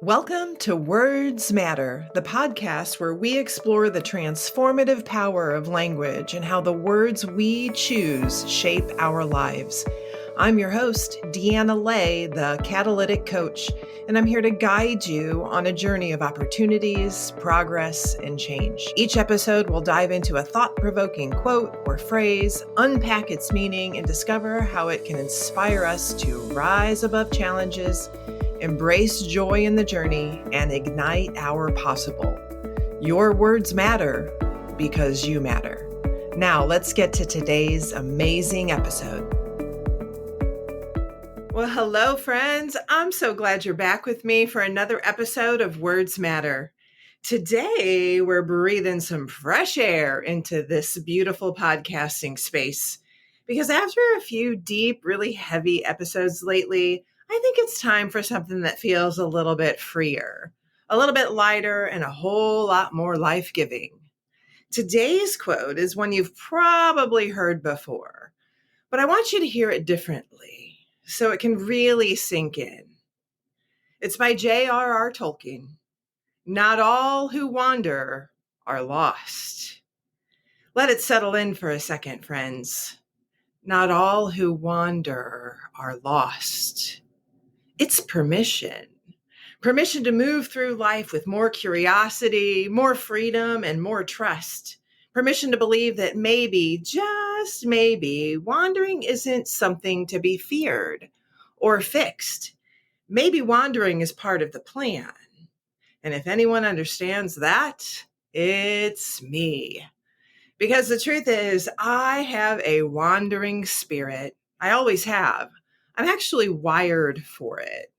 Welcome to Words Matter, the podcast where we explore the transformative power of language and how the words we choose shape our lives. I'm your host, Deanna Ley, the Catalytic Coach, and I'm here to guide you on a journey of opportunities, progress, and change. Each episode will dive into a thought-provoking quote or phrase, unpack its meaning, and discover how it can inspire us to rise above challenges, embrace joy in the journey, and ignite our possible. Your words matter because you matter. Now, let's get to today's amazing episode. Well, hello, friends. I'm so glad you're back with me for another episode of Words Matter. Today, we're breathing some fresh air into this beautiful podcasting space because after a few deep, really heavy episodes lately, I think it's time for something that feels a little bit freer, a little bit lighter, and a whole lot more life-giving. Today's quote is one you've probably heard before, but I want you to hear it differently so it can really sink in. It's by J.R.R. Tolkien. Not all who wander are lost. Let it settle in for a second, friends. Not all who wander are lost. It's permission. Permission to move through life with more curiosity, more freedom, and more trust. Permission to believe that maybe, just maybe, wandering isn't something to be feared or fixed. Maybe wandering is part of the plan. And if anyone understands that, it's me. Because the truth is, I have a wandering spirit. I always have. I'm actually wired for it.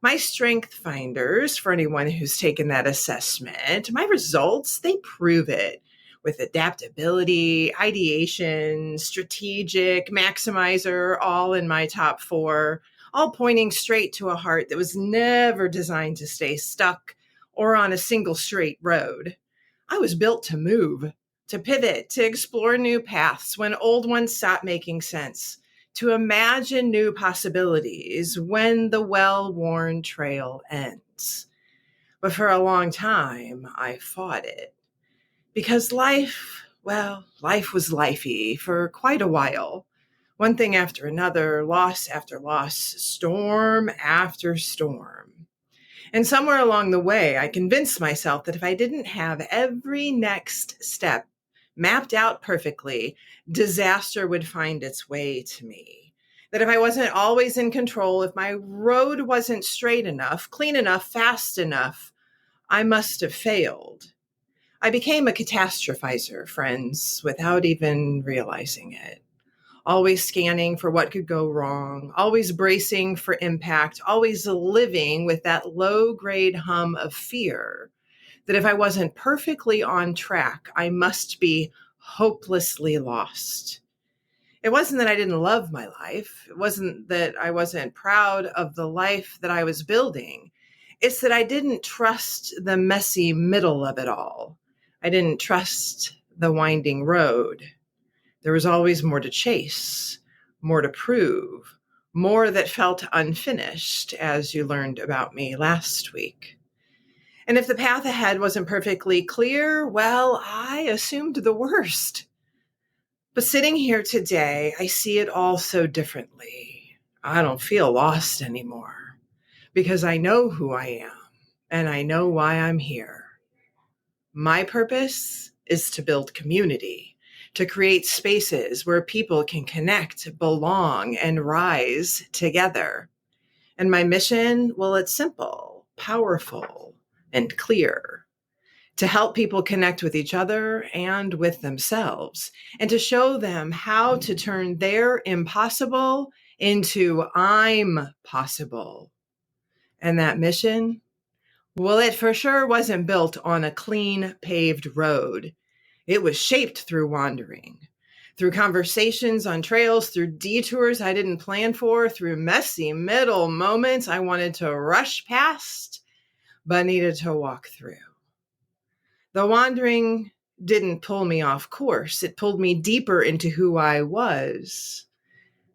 My strength finders, for anyone who's taken that assessment, my results, they prove it with adaptability, ideation, strategic, maximizer, all in my top 4, all pointing straight to a heart that was never designed to stay stuck or on a single straight road. I was built to move, to pivot, to explore new paths when old ones stopped making sense, to imagine new possibilities when the well-worn trail ends. But for a long time, I fought it. Because life was lifey for quite a while. One thing after another, loss after loss, storm after storm. And somewhere along the way, I convinced myself that if I didn't have every next step mapped out perfectly, disaster would find its way to me. That if I wasn't always in control, if my road wasn't straight enough, clean enough, fast enough, I must have failed. I became a catastrophizer, friends, without even realizing it. Always scanning for what could go wrong, always bracing for impact, always living with that low-grade hum of fear that if I wasn't perfectly on track, I must be hopelessly lost. It wasn't that I didn't love my life. It wasn't that I wasn't proud of the life that I was building. It's that I didn't trust the messy middle of it all. I didn't trust the winding road. There was always more to chase, more to prove, more that felt unfinished, as you learned about me last week. And if the path ahead wasn't perfectly clear, well, I assumed the worst. But sitting here today, I see it all so differently. I don't feel lost anymore because I know who I am and I know why I'm here. My purpose is to build community, to create spaces where people can connect, belong, and rise together. And my mission, well, it's simple, powerful, and clear. To help people connect with each other and with themselves, and to show them how to turn their impossible into I'm possible. And that mission, well, it for sure wasn't built on a clean paved road. It was shaped through wandering, through conversations on trails, through detours I didn't plan for, through messy middle moments I wanted to rush past, but needed to walk through. The wandering didn't pull me off course. It pulled me deeper into who I was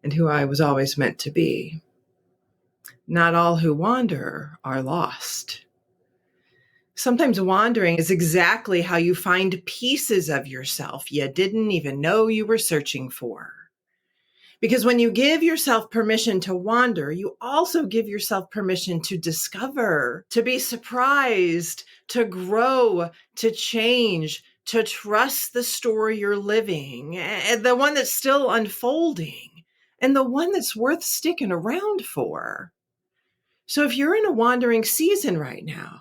and who I was always meant to be. Not all who wander are lost. Sometimes wandering is exactly how you find pieces of yourself you didn't even know you were searching for. Because when you give yourself permission to wander, you also give yourself permission to discover, to be surprised, to grow, to change, to trust the story you're living, and the one that's still unfolding, and the one that's worth sticking around for. So if you're in a wandering season right now,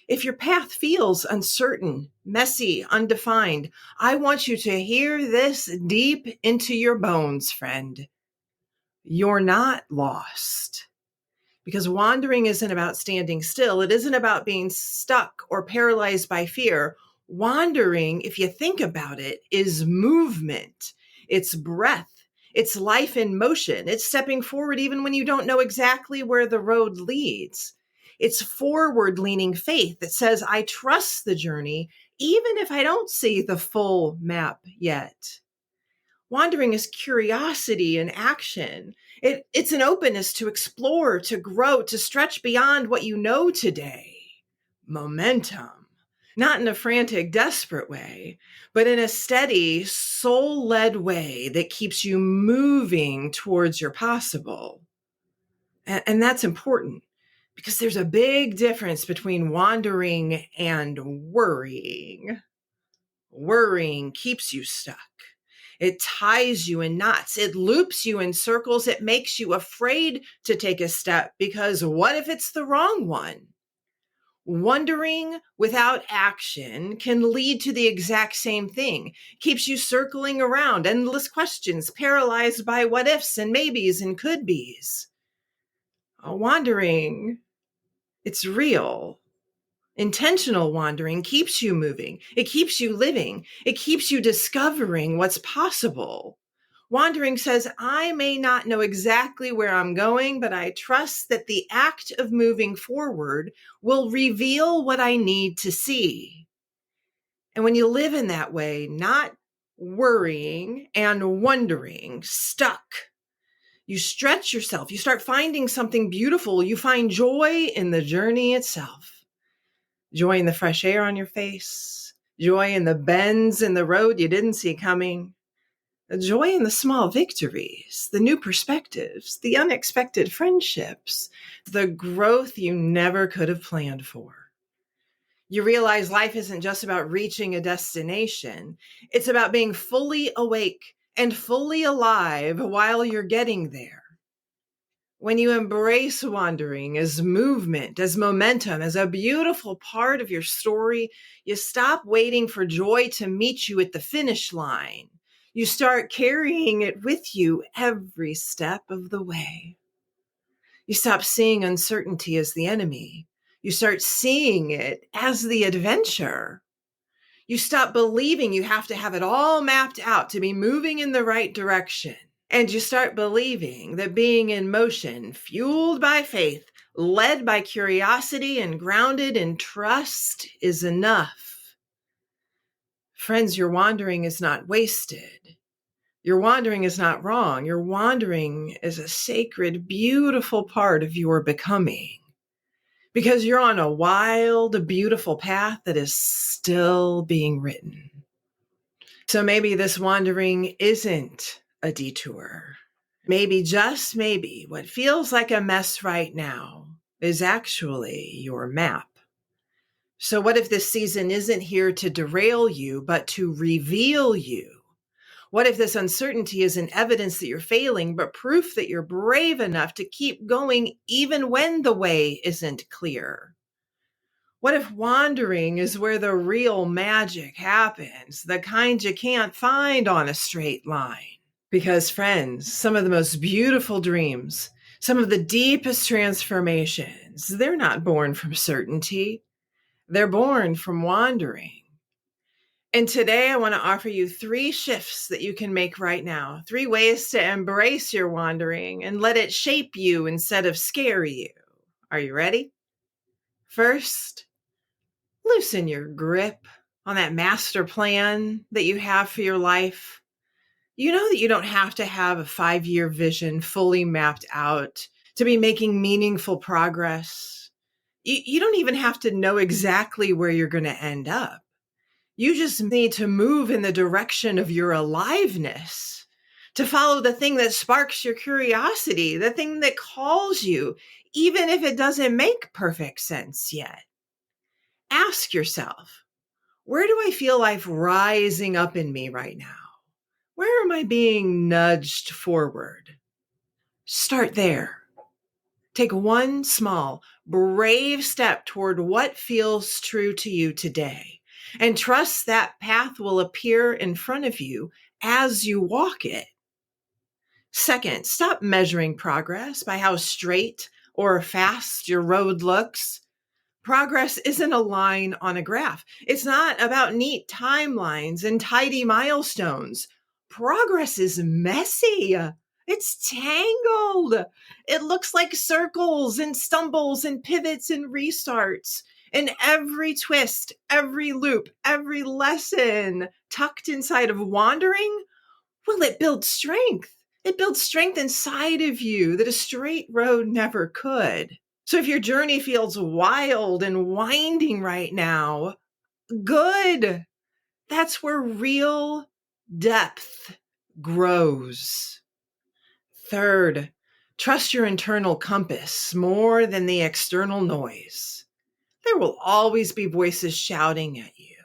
if your path feels uncertain, messy, undefined, I want you to hear this deep into your bones, friend. You're not lost. Because wandering isn't about standing still. It isn't about being stuck or paralyzed by fear. Wandering, if you think about it, is movement. It's breath. It's life in motion. It's stepping forward even when you don't know exactly where the road leads. It's forward leaning faith that says, I trust the journey, even if I don't see the full map yet. Wandering is curiosity and action. It's an openness to explore, to grow, to stretch beyond what you know today. Momentum, not in a frantic, desperate way, but in a steady, soul-led way that keeps you moving towards your possible. And that's important because there's a big difference between wandering and worrying. Worrying keeps you stuck. It ties you in knots. It loops you in circles. It makes you afraid to take a step because what if it's the wrong one? Wondering without action can lead to the exact same thing. Keeps you circling around, endless questions, paralyzed by what ifs and maybes and could be's. Wandering, it's real. Intentional wandering keeps you moving. It keeps you living. It keeps you discovering what's possible. Wandering says, I may not know exactly where I'm going, but I trust that the act of moving forward will reveal what I need to see. And when you live in that way, not worrying and wondering, stuck, you stretch yourself. You start finding something beautiful. You find joy in the journey itself. Joy in the fresh air on your face, joy in the bends in the road you didn't see coming, joy in the small victories, the new perspectives, the unexpected friendships, the growth you never could have planned for. You realize life isn't just about reaching a destination. It's about being fully awake and fully alive while you're getting there. When you embrace wandering as movement, as momentum, as a beautiful part of your story, you stop waiting for joy to meet you at the finish line. You start carrying it with you every step of the way. You stop seeing uncertainty as the enemy. You start seeing it as the adventure. You stop believing you have to have it all mapped out to be moving in the right direction. And you start believing that being in motion, fueled by faith, led by curiosity, and grounded in trust is enough. Friends, your wandering is not wasted. Your wandering is not wrong. Your wandering is a sacred, beautiful part of your becoming. Because you're on a wild, beautiful path that is still being written. So maybe this wandering isn't a detour. Maybe, just maybe, what feels like a mess right now is actually your map. So what if this season isn't here to derail you, but to reveal you? What if this uncertainty isn't evidence that you're failing, but proof that you're brave enough to keep going even when the way isn't clear? What if wandering is where the real magic happens, the kind you can't find on a straight line? Because, friends, some of the most beautiful dreams, some of the deepest transformations, they're not born from certainty. They're born from wandering. And today I want to offer you 3 shifts that you can make right now, 3 ways to embrace your wandering and let it shape you instead of scare you. Are you ready? First, loosen your grip on that master plan that you have for your life. You know that you don't have to have a 5-year vision fully mapped out to be making meaningful progress. You don't even have to know exactly where you're going to end up. You just need to move in the direction of your aliveness, to follow the thing that sparks your curiosity, the thing that calls you, even if it doesn't make perfect sense yet. Ask yourself, where do I feel life rising up in me right now? Where am I being nudged forward? Start there. Take one small, brave step toward what feels true to you today, and trust that path will appear in front of you as you walk it. Second, stop measuring progress by how straight or fast your road looks. Progress isn't a line on a graph. It's not about neat timelines and tidy milestones. Progress is messy. It's tangled. It looks like circles and stumbles and pivots and restarts. And every twist, every loop, every lesson tucked inside of wandering, well, it builds strength. It builds strength inside of you that a straight road never could. So if your journey feels wild and winding right now, good. That's where real depth grows. Third, trust your internal compass more than the external noise. There will always be voices shouting at you,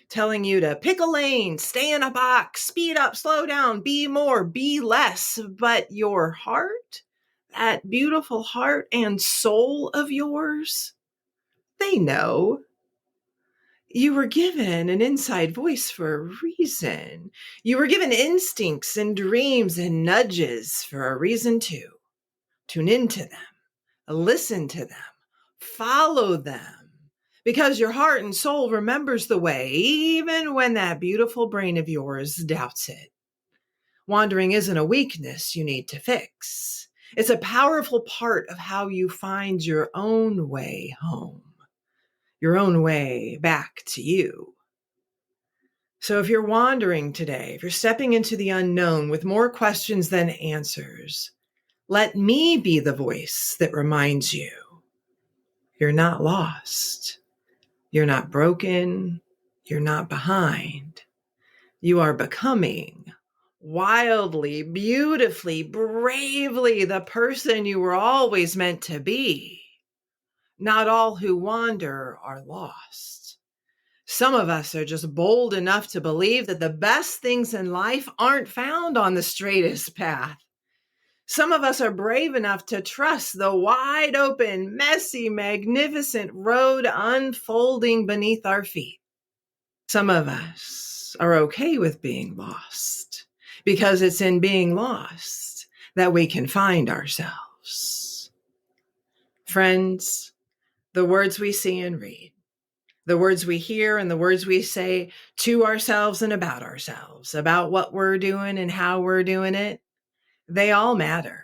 telling you to pick a lane, stay in a box, speed up, slow down, be more, be less. But your heart, that beautiful heart and soul of yours, they know. You were given an inside voice for a reason. You were given instincts and dreams and nudges for a reason too. Tune into them, listen to them, follow them, because your heart and soul remembers the way, even when that beautiful brain of yours doubts it. Wandering isn't a weakness you need to fix. It's a powerful part of how you find your own way home, your own way back to you. So if you're wandering today, if you're stepping into the unknown with more questions than answers, let me be the voice that reminds you you're not lost. You're not broken. You're not behind. You are becoming wildly, beautifully, bravely the person you were always meant to be. Not all who wander are lost. Some of us are just bold enough to believe that the best things in life aren't found on the straightest path. Some of us are brave enough to trust the wide open, messy, magnificent road unfolding beneath our feet. Some of us are okay with being lost because it's in being lost that we can find ourselves. Friends, the words we see and read, the words we hear and the words we say to ourselves and about what we're doing and how we're doing it, they all matter.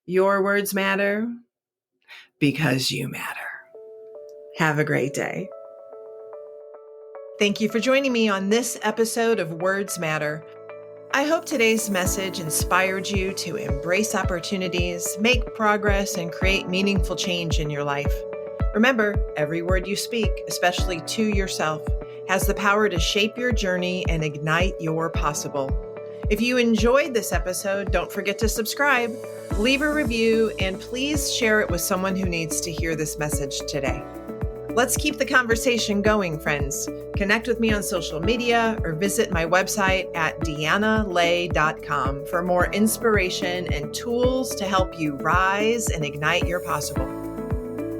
Your words matter because you matter. Have a great day. Thank you for joining me on this episode of Words Matter. I hope today's message inspired you to embrace opportunities, make progress, and create meaningful change in your life. Remember, every word you speak, especially to yourself, has the power to shape your journey and ignite your possible. If you enjoyed this episode, don't forget to subscribe, leave a review, and please share it with someone who needs to hear this message today. Let's keep the conversation going, friends. Connect with me on social media or visit my website at deannaley.com for more inspiration and tools to help you rise and ignite your possible.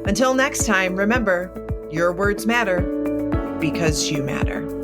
Until next time, remember, your words matter because you matter.